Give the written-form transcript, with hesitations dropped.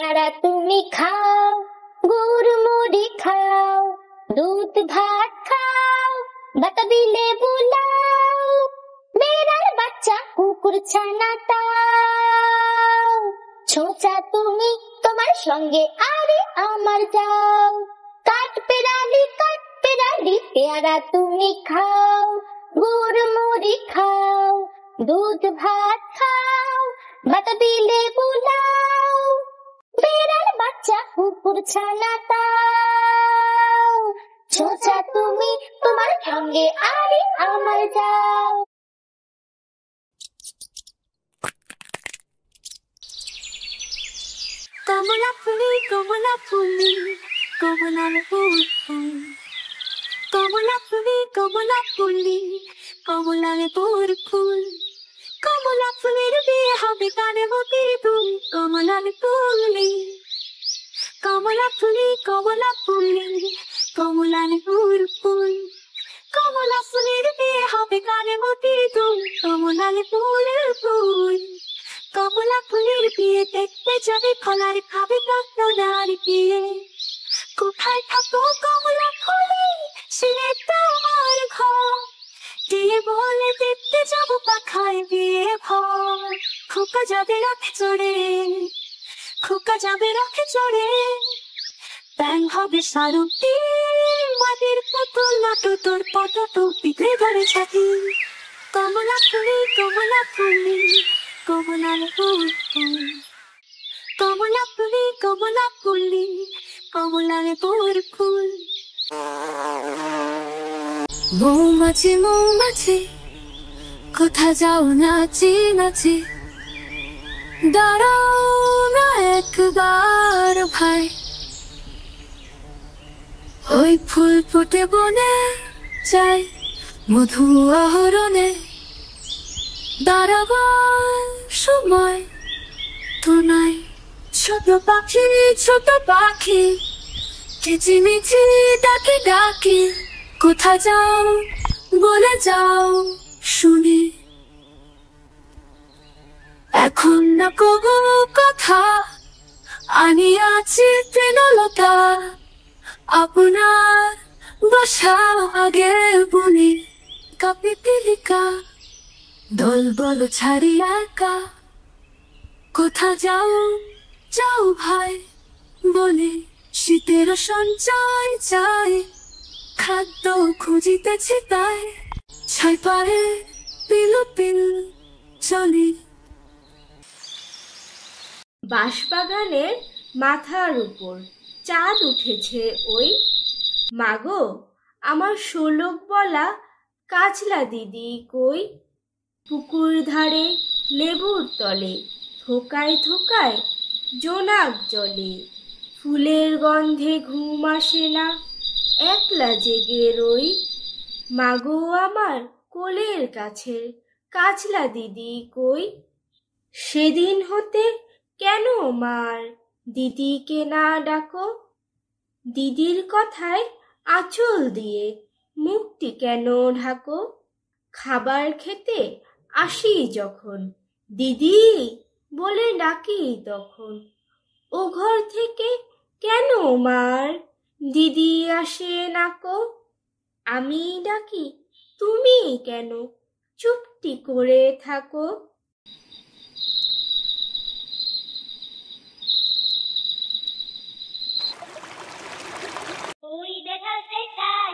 পেয়ারা তুমি খাও, গুড় মুড়ি খাও, দুধ ভাত খাও, বাতাবি লেবু লাও, বেড়ার বাচ্চা কুকুর ছানা তাও। ছোঁচা তুমি তোমার সঙ্গে আরে আমার যাও, কাঠ পেড়ালি পেয়ারা তুমি খাও, গুড় মুড়ি খাও, দুধ ভাত খাও, বাতাবি লেবু লাও, বেড়ার বাচ্চা কুকুর ছানা তাও। ছোঁচা তুমি তোমার সঙ্গে আরে আমার যাও। কমলা ফুলি কমলা ফুলি কমলার ফুল, কমলা ফুলি কমলা ফুলি কমলার ফুল, কমলা ফুলের বিয়ে হবে কানে মতির দুল, কমলার ফুলি কমলা ফুলি কমলা ফুলি কমলার ফুল, কমলা ফুলের বিয়ে হবে কানে মতির দুল, কমলার ফুল। কমলা ফুলের বিয়ে দেখতে যাবে খোলার খাবে রত্নার বিয়ে। কোথায় থাকো কমলা ফুলি সে তোমার ঘর, দিয়ে বলে দেখতে যাবো পাখায় বিয়ে ভর। খোকা যাবে রাখে চড়ে, খোকা যাবে রাখে চড়ে, ব্যাং হবে সারুটি মাটির পুতুল নাটু তোর পট টুপিতে ধরে ছাতি। কমলা ফুলি কমলা ফুলি কমলার ফুল, কমলা ফুলি কমলা ফুলি কমলার ফুল। মৌমাছি মৌমাছি কোথা যাও নাচি নাচি, দাঁড়াও না একবার ভাই, ওই ফুল ফুটে বনে যাই মধু আহরণে, দাঁড়াবার সময় তো নাই। ছোট পাখি কিচিমিচি ডাকি ডাকি, কোথা যাও বলে যাও শুনি, এখন না কবু কথা আনিয়াছি তৃণলতা, আপনার বাসা আগে বলি কাপিপিলিকা, দল বল ছাড়ি একা, কোথা যাও যাও ভাই বলি, শীতের সঞ্চয় চাই খাদ্য খুঁজিতেছি তাই, ছাই পায়ে পিল পিল চলি। বাঁশবাগানের মাথার উপর চাঁদ উঠেছে ওই, মাগো আমার শোলক বলা কাজলা দিদি কই, পুকুর ধারে লেবুর তলে থোকায় থোকায় জোনাক জলে, ফুলের গন্ধে ঘুম আসে না একলা জেগে রই, মাগো আমার কোলের কাছের কাজলা দিদি কই। সেদিন হতে কেন মার দিদিকে না ডাকো, দিদির কথায় আঁচল দিয়ে মুখটি কেন ঢাকো, খাবার খেতে আসি যখন দিদি বলে ডাকি তখন, ও ঘর থেকে কেন মার দিদি আসে নাকো, আমি ডাকি তুমি কেন চুপটি করে থাকো। ওই দেখা সেখায়